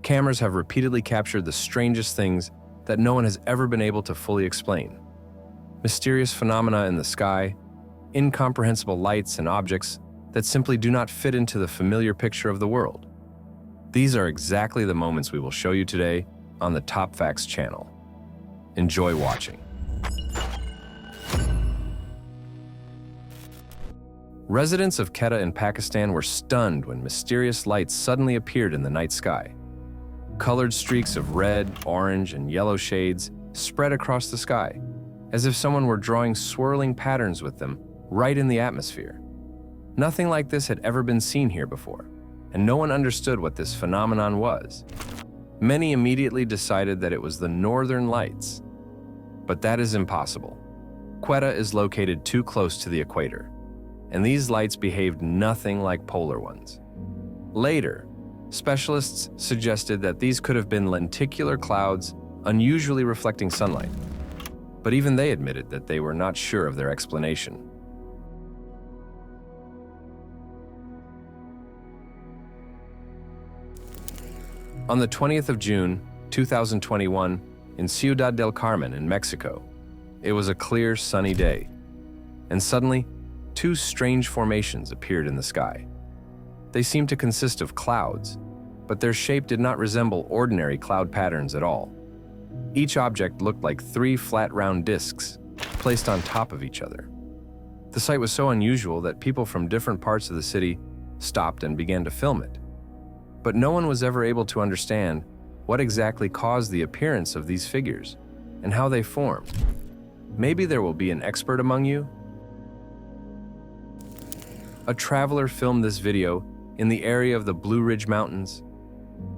Cameras have repeatedly captured the strangest things that no one has ever been able to fully explain. Mysterious phenomena in the sky, incomprehensible lights and objects that simply do not fit into the familiar picture of the world. These are exactly the moments we will show you today on the Top Facts channel. Enjoy watching. Residents of Quetta in Pakistan were stunned when mysterious lights suddenly appeared in the night sky. Colored streaks of red, orange, and yellow shades spread across the sky, as if someone were drawing swirling patterns with them right in the atmosphere. Nothing like this had ever been seen here before, and no one understood what this phenomenon was. Many immediately decided that it was the Northern Lights, but that is impossible. Quetta is located too close to the equator, and these lights behaved nothing like polar ones. Later, specialists suggested that these could have been lenticular clouds unusually reflecting sunlight, but even they admitted that they were not sure of their explanation. On the 20th of June, 2021, in Ciudad del Carmen in Mexico, it was a clear, sunny day, and suddenly, two strange formations appeared in the sky. They seemed to consist of clouds, but their shape did not resemble ordinary cloud patterns at all. Each object looked like three flat round discs placed on top of each other. The sight was so unusual that people from different parts of the city stopped and began to film it. But no one was ever able to understand what exactly caused the appearance of these figures and how they formed. Maybe there will be an expert among you? A traveler filmed this video in the area of the Blue Ridge Mountains.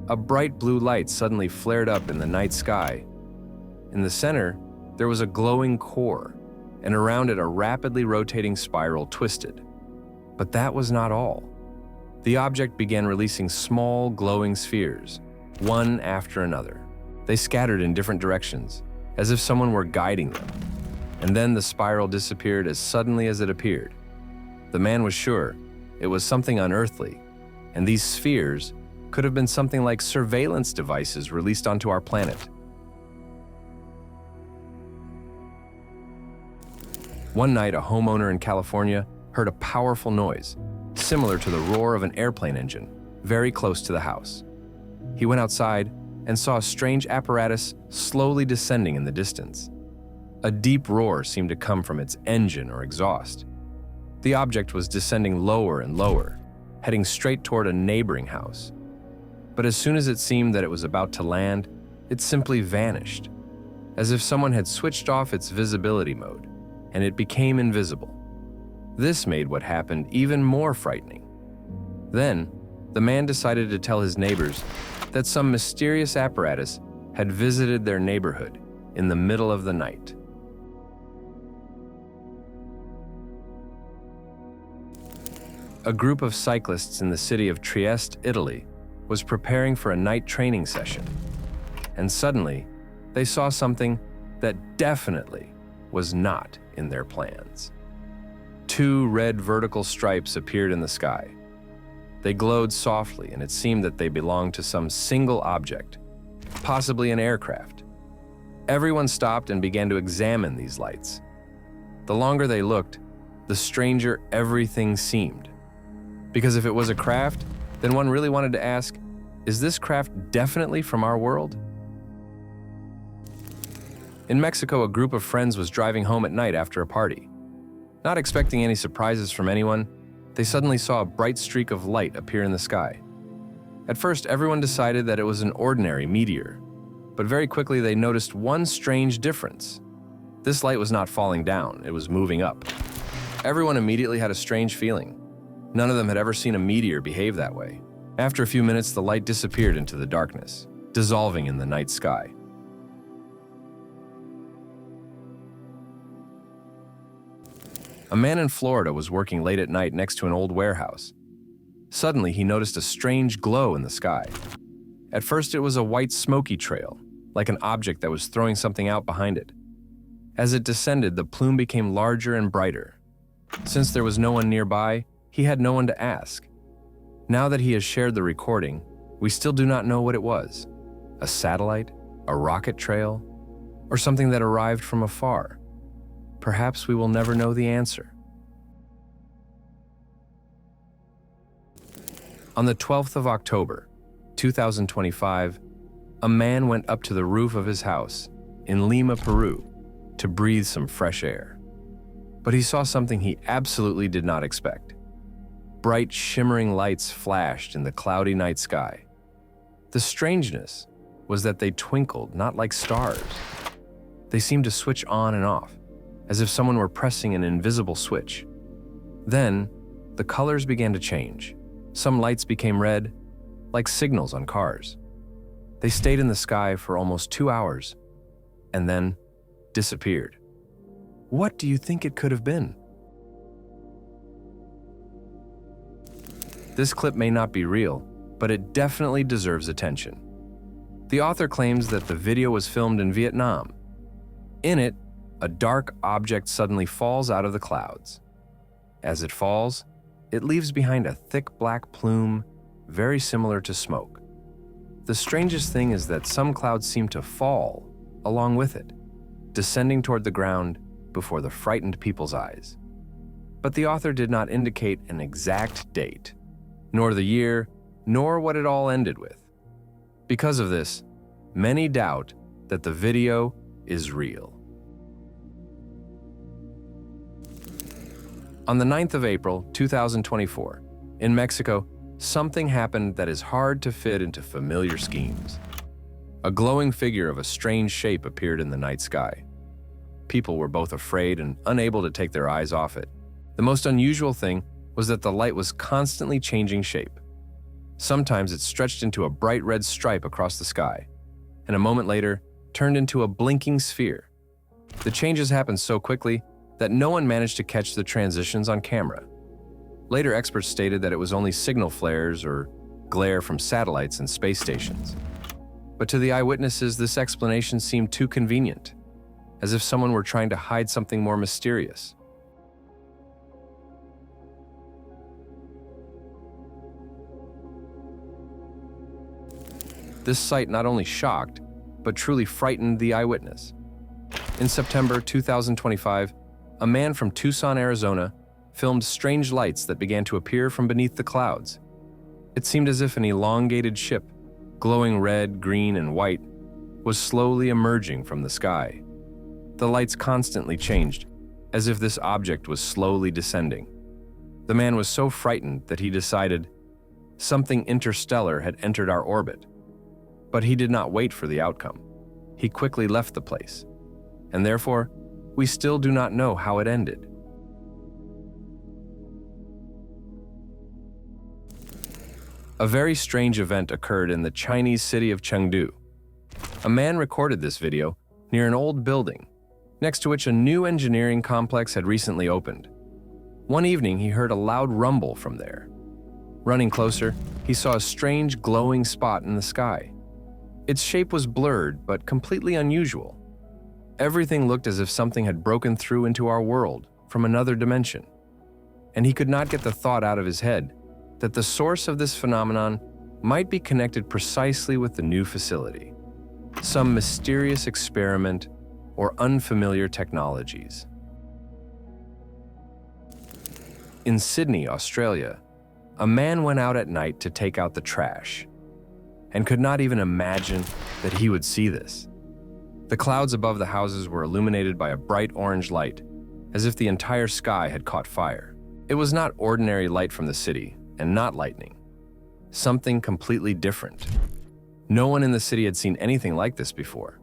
A bright blue light suddenly flared up in the night sky. In the center, there was a glowing core, and around it a rapidly rotating spiral twisted. But that was not all. The object began releasing small, glowing spheres, one after another. They scattered in different directions, as if someone were guiding them. And then the spiral disappeared as suddenly as it appeared. The man was sure it was something unearthly, and these spheres could have been something like surveillance devices released onto our planet. One night, a homeowner in California heard a powerful noise, similar to the roar of an airplane engine, very close to the house. He went outside and saw a strange apparatus slowly descending in the distance. A deep roar seemed to come from its engine or exhaust. The object was descending lower and lower, heading straight toward a neighboring house. But as soon as it seemed that it was about to land, it simply vanished, as if someone had switched off its visibility mode, and it became invisible. This made what happened even more frightening. Then, the man decided to tell his neighbors that some mysterious apparatus had visited their neighborhood in the middle of the night. A group of cyclists in the city of Trieste, Italy, was preparing for a night training session, and suddenly, they saw something that definitely was not in their plans. Two red vertical stripes appeared in the sky. They glowed softly, and it seemed that they belonged to some single object, possibly an aircraft. Everyone stopped and began to examine these lights. The longer they looked, the stranger everything seemed. Because if it was a craft, then one really wanted to ask, is this craft definitely from our world? In Mexico, a group of friends was driving home at night after a party. Not expecting any surprises from anyone, they suddenly saw a bright streak of light appear in the sky. At first, everyone decided that it was an ordinary meteor, but very quickly they noticed one strange difference. This light was not falling down, it was moving up. Everyone immediately had a strange feeling. None of them had ever seen a meteor behave that way. After a few minutes, the light disappeared into the darkness, dissolving in the night sky. A man in Florida was working late at night next to an old warehouse. Suddenly, he noticed a strange glow in the sky. At first, it was a white smoky trail, like an object that was throwing something out behind it. As it descended, the plume became larger and brighter. Since there was no one nearby, he had no one to ask. Now that he has shared the recording, We still do not know what it was: a satellite, a rocket trail, or something that arrived from afar. Perhaps we will never know the answer. On the 12th of October, 2025, a man went up to the roof of his house in Lima, Peru, to breathe some fresh air. But he saw something he absolutely did not expect. Bright, shimmering lights flashed in the cloudy night sky. The strangeness was that they twinkled not like stars. They seemed to switch on and off, as if someone were pressing an invisible switch. Then, the colors began to change. Some lights became red, like signals on cars. They stayed in the sky for almost 2 hours, and then disappeared. What do you think it could have been? This clip may not be real, but it definitely deserves attention. The author claims that the video was filmed in Vietnam. In it, a dark object suddenly falls out of the clouds. As it falls, it leaves behind a thick black plume, very similar to smoke. The strangest thing is that some clouds seem to fall along with it, descending toward the ground before the frightened people's eyes. But the author did not indicate an exact date, nor the year, nor what it all ended with. Because of this, many doubt that the video is real. On the 9th of April, 2024, in Mexico, something happened that is hard to fit into familiar schemes. A glowing figure of a strange shape appeared in the night sky. People were both afraid and unable to take their eyes off it. The most unusual thing was that the light was constantly changing shape. Sometimes it stretched into a bright red stripe across the sky, and a moment later turned into a blinking sphere. The changes happened so quickly that no one managed to catch the transitions on camera. Later, experts stated that it was only signal flares or glare from satellites and space stations. But to the eyewitnesses, this explanation seemed too convenient, as if someone were trying to hide something more mysterious. This sight not only shocked, but truly frightened the eyewitness. In September 2025, a man from Tucson, Arizona, filmed strange lights that began to appear from beneath the clouds. It seemed as if an elongated ship, glowing red, green, and white, was slowly emerging from the sky. The lights constantly changed, as if this object was slowly descending. The man was so frightened that he decided something interstellar had entered our orbit. But he did not wait for the outcome. He quickly left the place, and therefore, we still do not know how it ended. A very strange event occurred in the Chinese city of Chengdu. A man recorded this video near an old building, next to which a new engineering complex had recently opened. One evening, he heard a loud rumble from there. Running closer, he saw a strange glowing spot in the sky. Its shape was blurred, but completely unusual. Everything looked as if something had broken through into our world from another dimension. And he could not get the thought out of his head that the source of this phenomenon might be connected precisely with the new facility, some mysterious experiment or unfamiliar technologies. In Sydney, Australia, a man went out at night to take out the trash and could not even imagine that he would see this. The clouds above the houses were illuminated by a bright orange light, as if the entire sky had caught fire. It was not ordinary light from the city, and not lightning. Something completely different. No one in the city had seen anything like this before.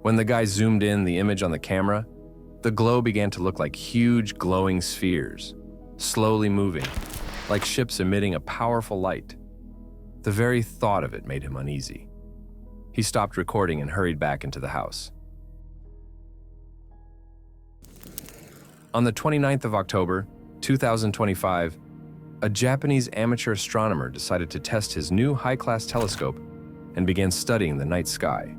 When the guy zoomed in the image on the camera, the glow began to look like huge glowing spheres, slowly moving, like ships emitting a powerful light. The very thought of it made him uneasy. He stopped recording and hurried back into the house. On the 29th of October, 2025, a Japanese amateur astronomer decided to test his new high-class telescope and began studying the night sky.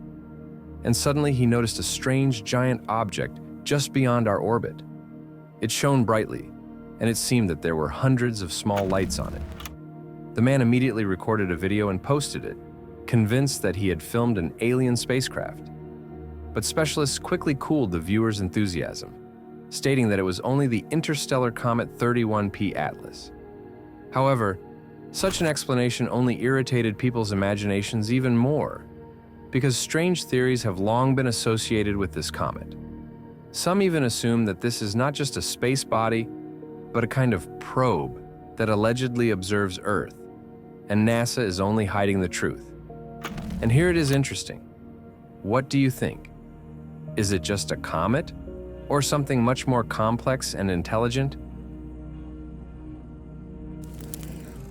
And suddenly he noticed a strange giant object just beyond our orbit. It shone brightly, and it seemed that there were hundreds of small lights on it. The man immediately recorded a video and posted it, convinced that he had filmed an alien spacecraft. But specialists quickly cooled the viewer's enthusiasm, stating that it was only the interstellar comet 31P Atlas. However, such an explanation only irritated people's imaginations even more, because strange theories have long been associated with this comet. Some even assume that this is not just a space body, but a kind of probe that allegedly observes Earth, and NASA is only hiding the truth. And here it is interesting. What do you think? Is it just a comet, or something much more complex and intelligent?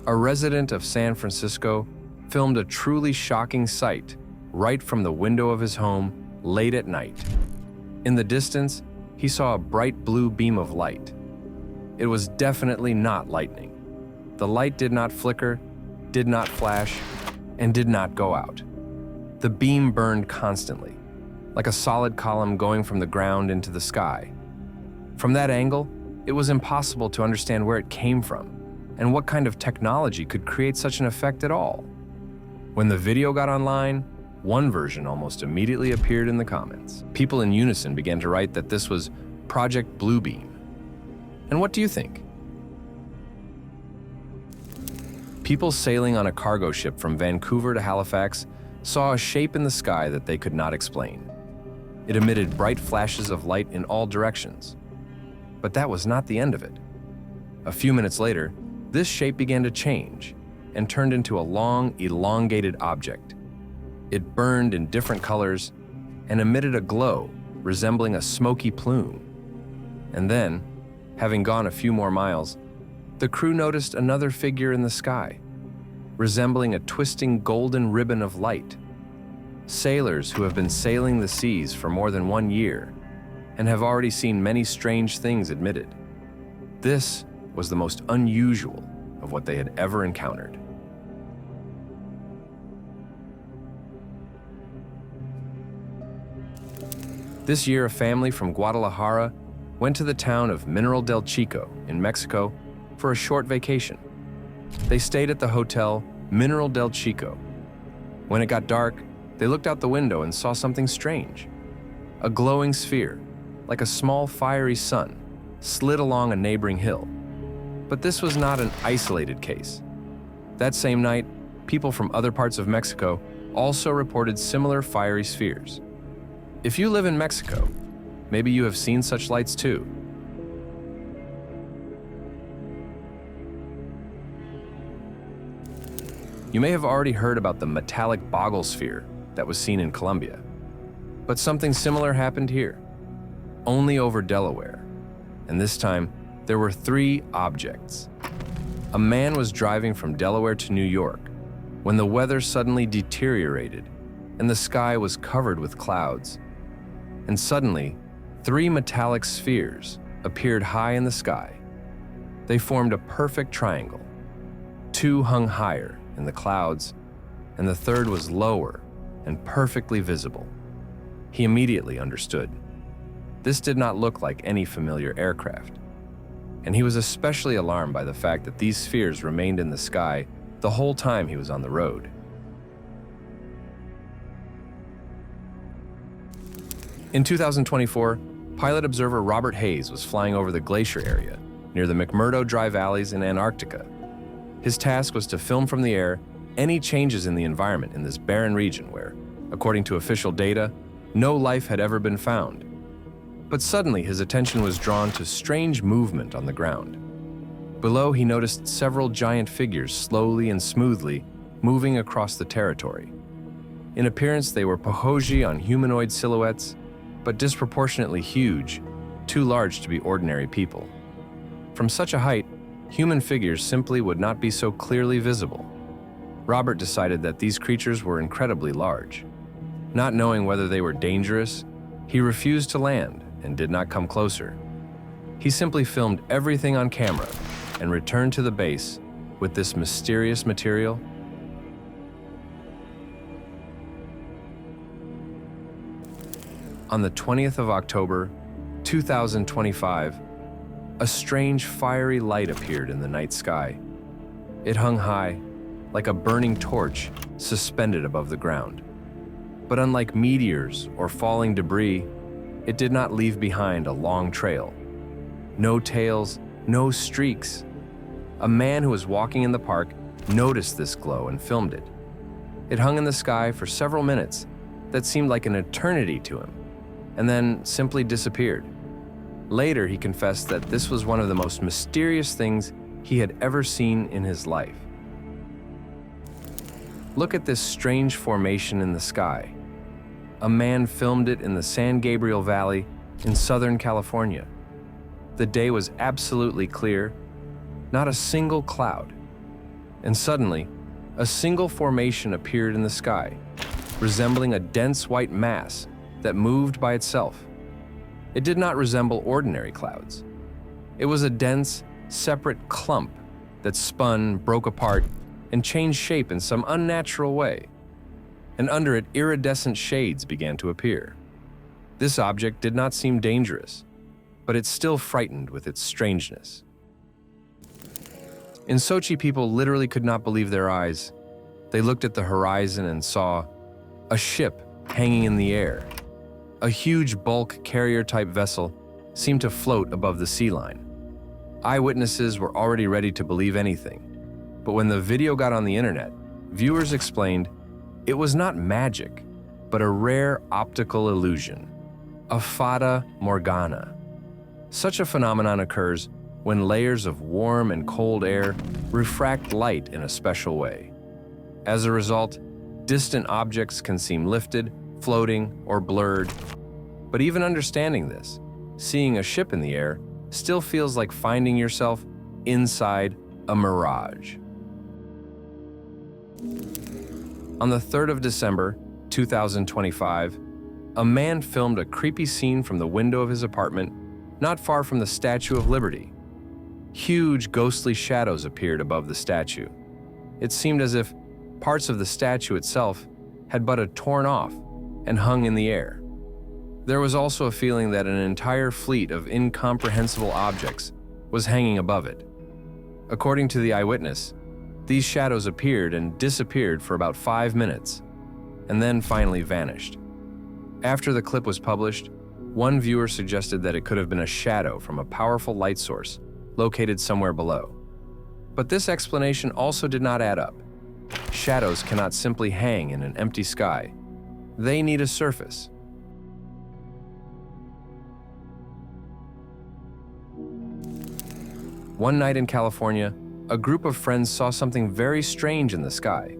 A resident of San Francisco filmed a truly shocking sight right from the window of his home late at night. In the distance, he saw a bright blue beam of light. It was definitely not lightning. The light did not flicker, did not flash, and did not go out. The beam burned constantly, like a solid column going from the ground into the sky. From that angle, it was impossible to understand where it came from and what kind of technology could create such an effect at all. When the video got online, one version almost immediately appeared in the comments. People in unison began to write that this was Project Bluebeam. And what do you think? People sailing on a cargo ship from Vancouver to Halifax saw a shape in the sky that they could not explain. It emitted bright flashes of light in all directions. But that was not the end of it. A few minutes later, this shape began to change and turned into a long, elongated object. It burned in different colors and emitted a glow resembling a smoky plume. And then, having gone a few more miles, the crew noticed another figure in the sky, resembling a twisting golden ribbon of light. Sailors who have been sailing the seas for more than 1 year and have already seen many strange things admitted. This was the most unusual of what they had ever encountered. This year, a family from Guadalajara went to the town of Mineral del Chico in Mexico for a short vacation. They stayed at the hotel Mineral del Chico. When it got dark, they looked out the window and saw something strange. A glowing sphere, like a small fiery sun, slid along a neighboring hill. But this was not an isolated case. That same night, people from other parts of Mexico also reported similar fiery spheres. If you live in Mexico, maybe you have seen such lights too. You may have already heard about the metallic boggle sphere that was seen in Colombia. But something similar happened here, only over Delaware. And this time, there were 3 objects. A man was driving from Delaware to New York when the weather suddenly deteriorated and the sky was covered with clouds. And suddenly, 3 metallic spheres appeared high in the sky. They formed a perfect triangle. 2 hung higher in the clouds, and the third was lower and perfectly visible. He immediately understood. This did not look like any familiar aircraft. And he was especially alarmed by the fact that these spheres remained in the sky the whole time he was on the road. In 2024, pilot observer Robert Hayes was flying over the glacier area near the McMurdo Dry Valleys in Antarctica. His task was to film from the air any changes in the environment in this barren region where, according to official data, no life had ever been found. But suddenly his attention was drawn to strange movement on the ground. Below, he noticed several giant figures slowly and smoothly moving across the territory. In appearance, they were pohoji on humanoid silhouettes, but disproportionately huge, too large to be ordinary people. From such a height, human figures simply would not be so clearly visible. Robert decided that these creatures were incredibly large. Not knowing whether they were dangerous, he refused to land and did not come closer. He simply filmed everything on camera and returned to the base with this mysterious material. On the 20th of October, 2025, a strange fiery light appeared in the night sky. It hung high, like a burning torch suspended above the ground. But unlike meteors or falling debris, it did not leave behind a long trail. No tails, no streaks. A man who was walking in the park noticed this glow and filmed it. It hung in the sky for several minutes that seemed like an eternity to him, and then simply disappeared. Later, he confessed that this was one of the most mysterious things he had ever seen in his life. Look at this strange formation in the sky. A man filmed it in the San Gabriel Valley in Southern California. The day was absolutely clear, not a single cloud. And suddenly, a single formation appeared in the sky, resembling a dense white mass that moved by itself. It did not resemble ordinary clouds. It was a dense, separate clump that spun, broke apart, and changed shape in some unnatural way. And under it, iridescent shades began to appear. This object did not seem dangerous, but it still frightened with its strangeness. In Sochi, people literally could not believe their eyes. They looked at the horizon and saw a ship hanging in the air. A huge bulk carrier-type vessel seemed to float above the sea line. Eyewitnesses were already ready to believe anything, but when the video got on the internet, viewers explained it was not magic, but a rare optical illusion, a fata morgana. Such a phenomenon occurs when layers of warm and cold air refract light in a special way. As a result, distant objects can seem lifted, floating, or blurred. But even understanding this, seeing a ship in the air still feels like finding yourself inside a mirage. On the 3rd of December, 2025, a man filmed a creepy scene from the window of his apartment not far from the Statue of Liberty. Huge ghostly shadows appeared above the statue. It seemed as if parts of the statue itself had but torn off and hung in the air. There was also a feeling that an entire fleet of incomprehensible objects was hanging above it. According to the eyewitness, these shadows appeared and disappeared for about 5 minutes, and then finally vanished. After the clip was published, one viewer suggested that it could have been a shadow from a powerful light source located somewhere below. But this explanation also did not add up. Shadows cannot simply hang in an empty sky. They need a surface. One night in California, a group of friends saw something very strange in the sky.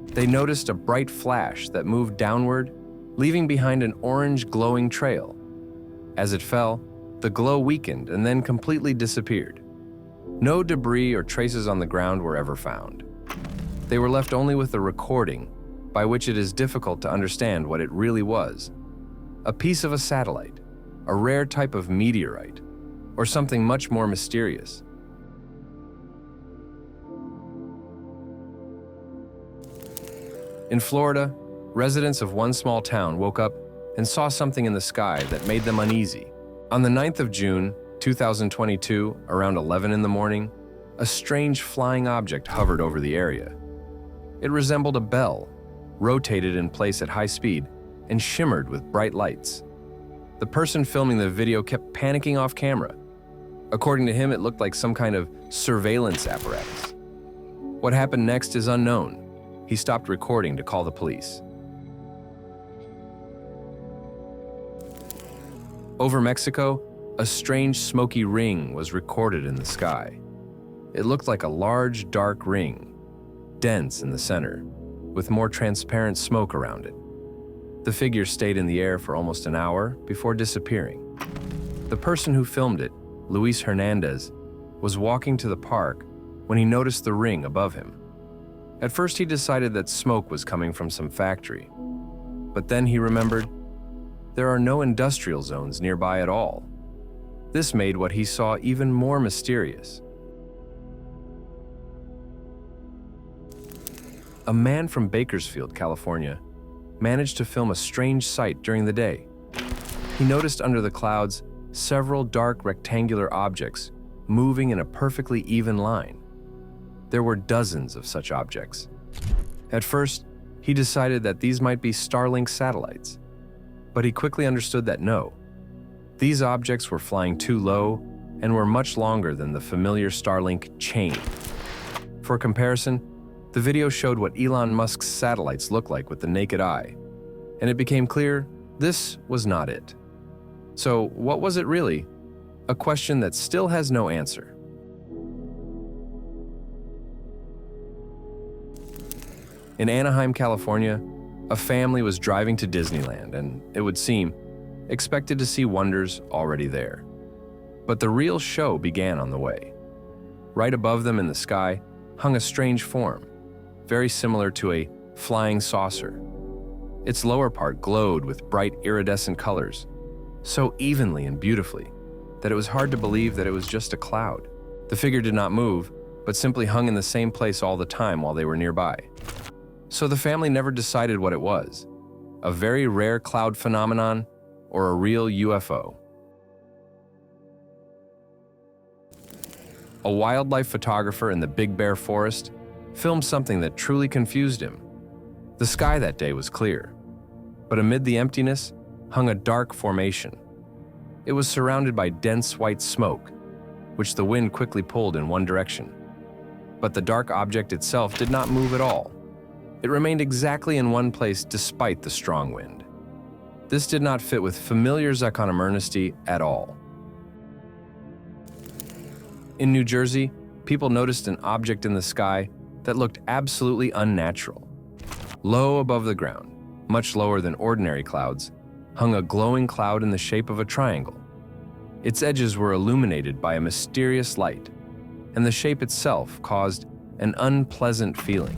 They noticed a bright flash that moved downward, leaving behind an orange glowing trail. As it fell, the glow weakened and then completely disappeared. No debris or traces on the ground were ever found. They were left only with a recording, by which it is difficult to understand what it really was. A piece of a satellite, a rare type of meteorite, or something much more mysterious. In Florida, residents of one small town woke up and saw something in the sky that made them uneasy. On the 9th of June, 2022, around 11 in the morning, a strange flying object hovered over the area. It resembled a bell, rotated in place at high speed, and shimmered with bright lights. The person filming the video kept panicking off camera. According to him, it looked like some kind of surveillance apparatus. What happened next is unknown. He stopped recording to call the police. Over Mexico, a strange smoky ring was recorded in the sky. It looked like a large, dark ring, dense in the center, with more transparent smoke around it. The figure stayed in the air for almost an hour before disappearing. The person who filmed it, Luis Hernandez, was walking to the park when he noticed the ring above him. At first, he decided that smoke was coming from some factory. But then he remembered there are no industrial zones nearby at all. This made what he saw even more mysterious. A man from Bakersfield, California, managed to film a strange sight during the day. He noticed under the clouds several dark rectangular objects moving in a perfectly even line. There were dozens of such objects. At first, he decided that these might be Starlink satellites, but he quickly understood that no, these objects were flying too low and were much longer than the familiar Starlink chain. For comparison, the video showed what Elon Musk's satellites look like with the naked eye, and it became clear this was not it. So what was it really? A question that still has no answer. In Anaheim, California, a family was driving to Disneyland and, it would seem, expected to see wonders already there. But the real show began on the way. Right above them in the sky hung a strange form, very similar to a flying saucer. Its lower part glowed with bright iridescent colors, so evenly and beautifully that it was hard to believe that it was just a cloud. The figure did not move, but simply hung in the same place all the time while they were nearby. So the family never decided what it was, a very rare cloud phenomenon or a real UFO. A wildlife photographer in the Big Bear Forest filmed something that truly confused him. The sky that day was clear, but amid the emptiness hung a dark formation. It was surrounded by dense white smoke, which the wind quickly pulled in one direction. But the dark object itself did not move at all. It remained exactly in one place despite the strong wind. This did not fit with familiar Zakономерности at all. In New Jersey, people noticed an object in the sky that looked absolutely unnatural. Low above the ground, much lower than ordinary clouds, hung a glowing cloud in the shape of a triangle. Its edges were illuminated by a mysterious light, and the shape itself caused an unpleasant feeling.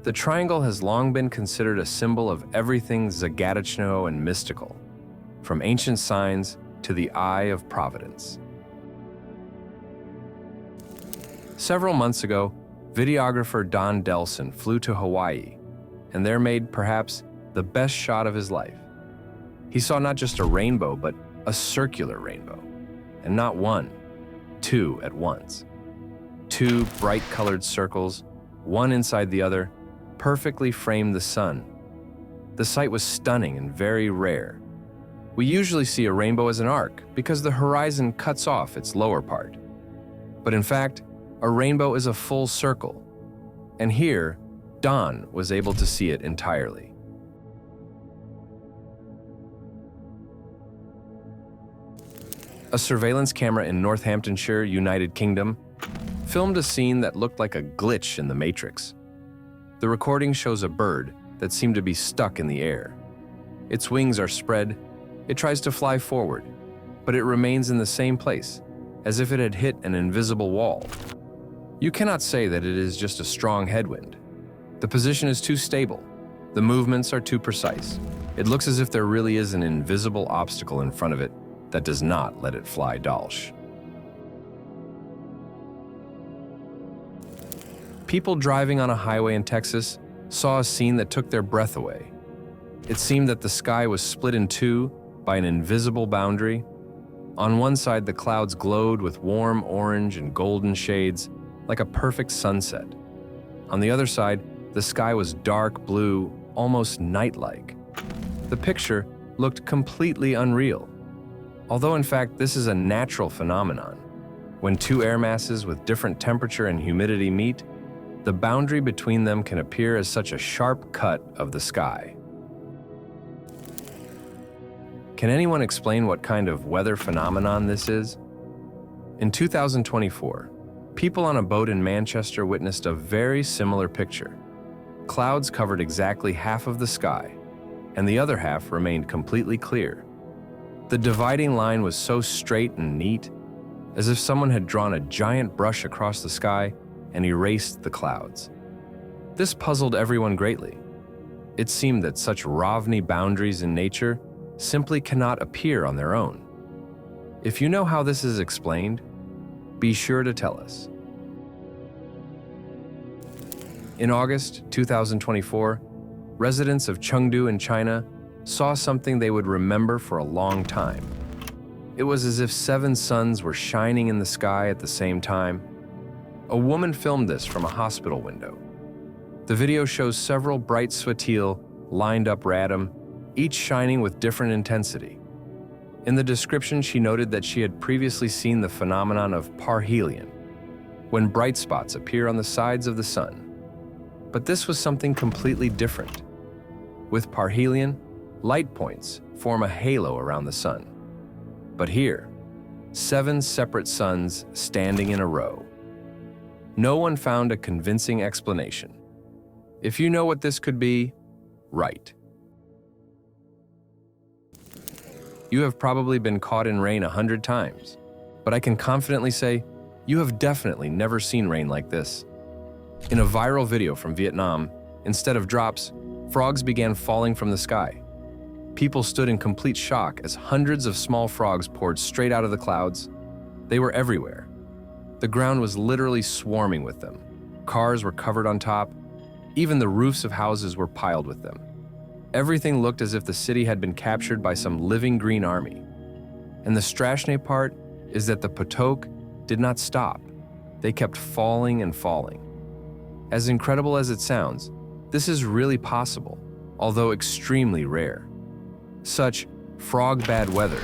The triangle has long been considered a symbol of everything zagadочно and mystical, from ancient signs to the eye of providence. Several months ago, videographer Don Delson flew to Hawaii, and there made perhaps the best shot of his life. He saw not just a rainbow, but a circular rainbow, and not one, two at once. Two bright-colored circles, one inside the other, perfectly framed the sun. The sight was stunning and very rare. We usually see a rainbow as an arc because the horizon cuts off its lower part. But in fact, a rainbow is a full circle, and here, Don was able to see it entirely. A surveillance camera in Northamptonshire, United Kingdom, filmed a scene that looked like a glitch in the Matrix. The recording shows a bird that seemed to be stuck in the air. Its wings are spread, it tries to fly forward, but it remains in the same place, as if it had hit an invisible wall. You cannot say that it is just a strong headwind. The position is too stable, the movements are too precise. It looks as if there really is an invisible obstacle in front of it that does not let it fly dalsh. People driving on a highway in Texas saw a scene that took their breath away. It seemed that the sky was split in two by an invisible boundary. On one side, the clouds glowed with warm orange and golden shades, like a perfect sunset. On the other side, the sky was dark blue, almost night-like. The picture looked completely unreal. Although in fact this is a natural phenomenon. When two air masses with different temperature and humidity meet, the boundary between them can appear as such a sharp cut of the sky. Can anyone explain what kind of weather phenomenon this is? In 2024, people on a boat in Manchester witnessed a very similar picture. Clouds covered exactly half of the sky, and the other half remained completely clear. The dividing line was so straight and neat, as if someone had drawn a giant brush across the sky and erased the clouds. This puzzled everyone greatly. It seemed that such rovni boundaries in nature simply cannot appear on their own. If you know how this is explained, be sure to tell us. In August 2024, residents of Chengdu in China saw something they would remember for a long time. It was as if 7 suns were shining in the sky at the same time. A woman filmed this from a hospital window. The video shows several bright swirl lined up random, each shining with different intensity. In the description, she noted that she had previously seen the phenomenon of parhelion, when bright spots appear on the sides of the sun. But this was something completely different. With parhelion, light points form a halo around the sun. But here, 7 separate suns standing in a row. No one found a convincing explanation. If you know what this could be, write. You have probably been caught in rain 100 times, but I can confidently say you have definitely never seen rain like this. In a viral video from Vietnam, instead of drops, frogs began falling from the sky. People stood in complete shock as hundreds of small frogs poured straight out of the clouds. They were everywhere. The ground was literally swarming with them. Cars were covered on top. Even the roofs of houses were piled with them. Everything looked as if the city had been captured by some living green army. And the strashne part is that the potok did not stop. They kept falling and falling. As incredible as it sounds, this is really possible, although extremely rare. Such frog bad weather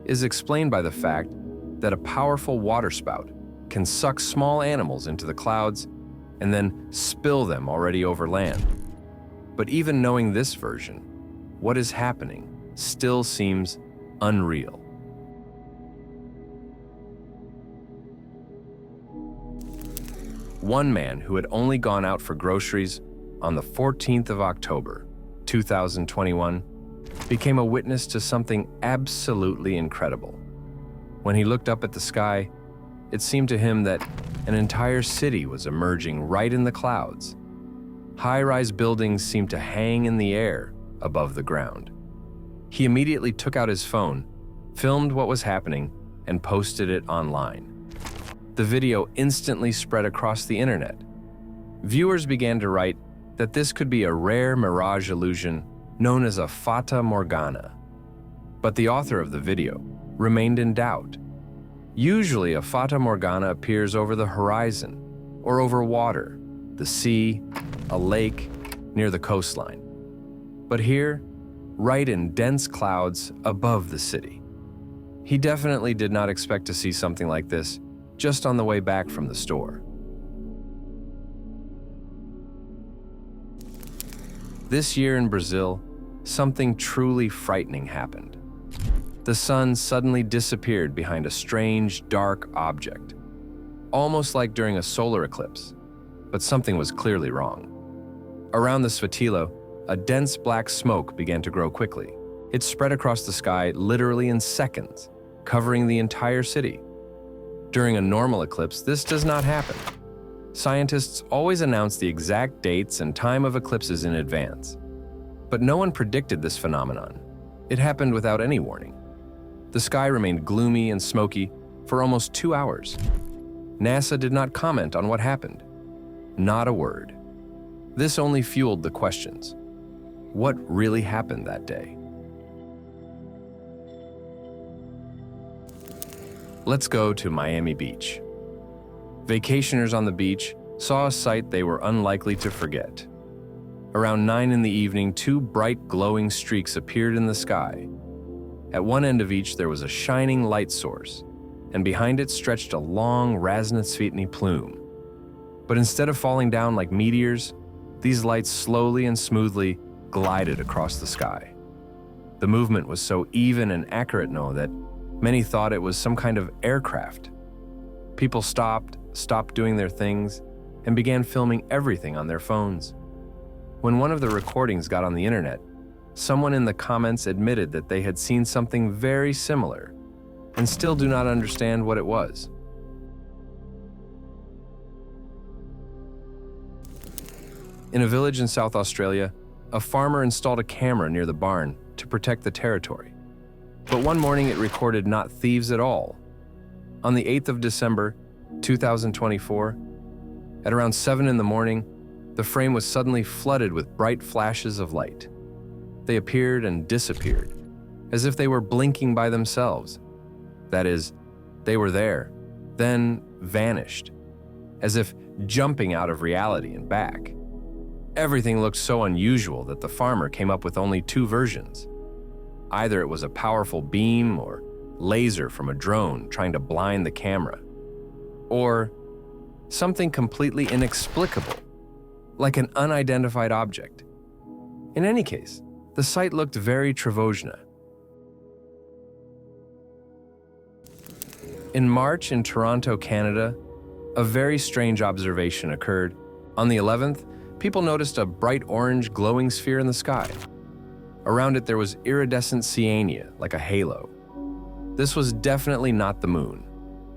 is explained by the fact that a powerful waterspout can suck small animals into the clouds and then spill them already over land. But even knowing this version, what is happening still seems unreal. One man who had only gone out for groceries on the 14th of October, 2021, became a witness to something absolutely incredible. When he looked up at the sky, it seemed to him that an entire city was emerging right in the clouds. High-rise buildings seemed to hang in the air above the ground. He immediately took out his phone, filmed what was happening, and posted it online. The video instantly spread across the internet. Viewers began to write that this could be a rare mirage illusion known as a fata morgana. But the author of the video remained in doubt. Usually, a fata morgana appears over the horizon or over water, the sea, a lake, near the coastline. But here, right in dense clouds above the city. He definitely did not expect to see something like this just on the way back from the store. This year in Brazil, something truly frightening happened. The sun suddenly disappeared behind a strange, dark object, almost like during a solar eclipse, but something was clearly wrong. Around the Svetilo, a dense black smoke began to grow quickly. It spread across the sky literally in seconds, covering the entire city. During a normal eclipse, this does not happen. Scientists always announce the exact dates and time of eclipses in advance. But no one predicted this phenomenon. It happened without any warning. The sky remained gloomy and smoky for almost 2 hours. NASA did not comment on what happened. Not a word. This only fueled the questions. What really happened that day? Let's go to Miami Beach. Vacationers on the beach saw a sight they were unlikely to forget. Around 9 in the evening, 2 bright glowing streaks appeared in the sky. At one end of each, there was a shining light source, and behind it stretched a long Raznotsvetny plume. But instead of falling down like meteors, these lights slowly and smoothly glided across the sky. The movement was so even and accurate that many thought it was some kind of aircraft. People stopped doing their things, and began filming everything on their phones. When one of the recordings got on the internet, someone in the comments admitted that they had seen something very similar and still do not understand what it was. In a village in South Australia, a farmer installed a camera near the barn to protect the territory. But one morning it recorded not thieves at all. On the 8th of December, 2024, at around 7 in the morning, the frame was suddenly flooded with bright flashes of light. They appeared and disappeared, as if they were blinking by themselves. That is, they were there, then vanished. as if jumping out of reality and back. Everything looked so unusual that the farmer came up with only two versions. Either it was a powerful beam or laser from a drone trying to blind the camera, or something completely inexplicable, like an unidentified object. In any case, the sight looked very Trevojna. In March in Toronto, Canada, a very strange observation occurred. On the 11th, people noticed a bright orange glowing sphere in the sky. Around it there was iridescent cyania, like a halo. This was definitely not the moon.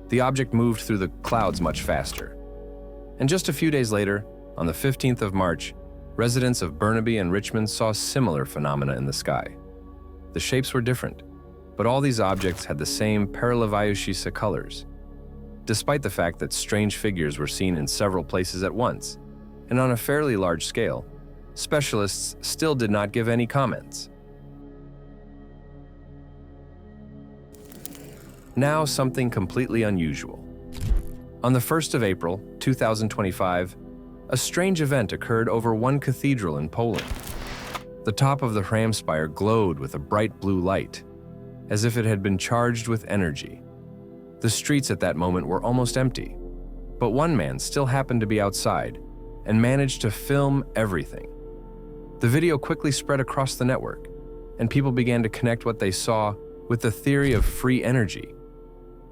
The object moved through the clouds much faster. And just a few days later, on the 15th of March, residents of Burnaby and Richmond saw similar phenomena in the sky. The shapes were different, but all these objects had the same paralaviushisa colors, despite the fact that strange figures were seen in several places at once, and on a fairly large scale. Specialists still did not give any comments. Now something completely unusual. On the 1st of April, 2025, a strange event occurred over one cathedral in Poland. The top of the Hram spire glowed with a bright blue light, as if it had been charged with energy. The streets at that moment were almost empty, but one man still happened to be outside and managed to film everything. The video quickly spread across the network, and people began to connect what they saw with the theory of free energy.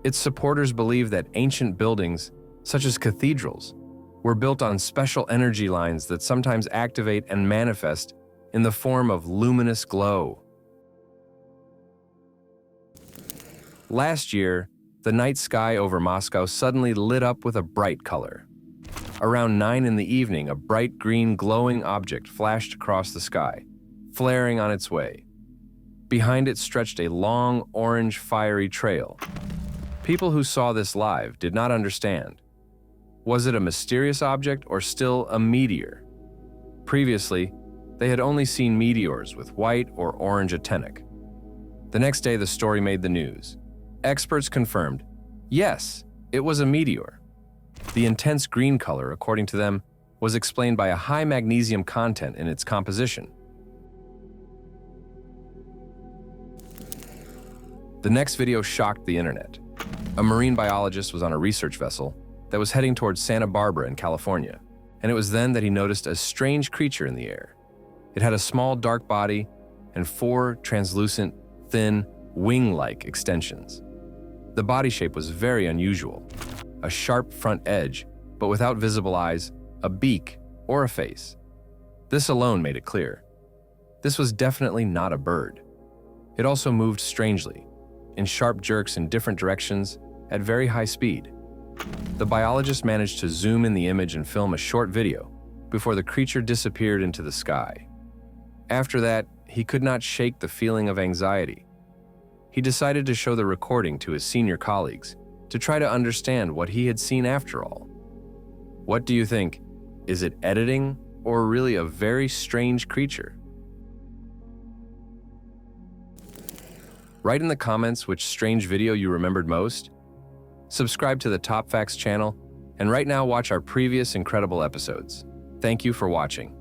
Its supporters believe that ancient buildings, such as cathedrals, were built on special energy lines that sometimes activate and manifest in the form of luminous glow. Last year, the night sky over Moscow suddenly lit up with a bright color. Around 9 in the evening, a bright green glowing object flashed across the sky, flaring on its way. Behind it stretched a long, orange, fiery trail. People who saw this live did not understand. Was it a mysterious object or still a meteor? Previously, they had only seen meteors with white or orange antennae. The next day, the story made the news. Experts confirmed, yes, it was a meteor. The intense green color, according to them, was explained by a high magnesium content in its composition. The next video shocked the internet. A marine biologist was on a research vessel that was heading towards Santa Barbara in California, and it was then that he noticed a strange creature in the air. It had a small dark body and 4 translucent, thin, wing-like extensions. The body shape was very unusual. A sharp front edge, but without visible eyes, a beak, or a face. This alone made it clear. This was definitely not a bird. It also moved strangely, in sharp jerks in different directions at very high speed. The biologist managed to zoom in the image and film a short video before the creature disappeared into the sky. After that, he could not shake the feeling of anxiety. He decided to show the recording to his senior colleagues to try to understand what he had seen after all. What do you think? Is it editing or really a very strange creature? Write in the comments which strange video you remembered most. Subscribe to the Top Facts channel, and right now watch our previous incredible episodes. Thank you for watching.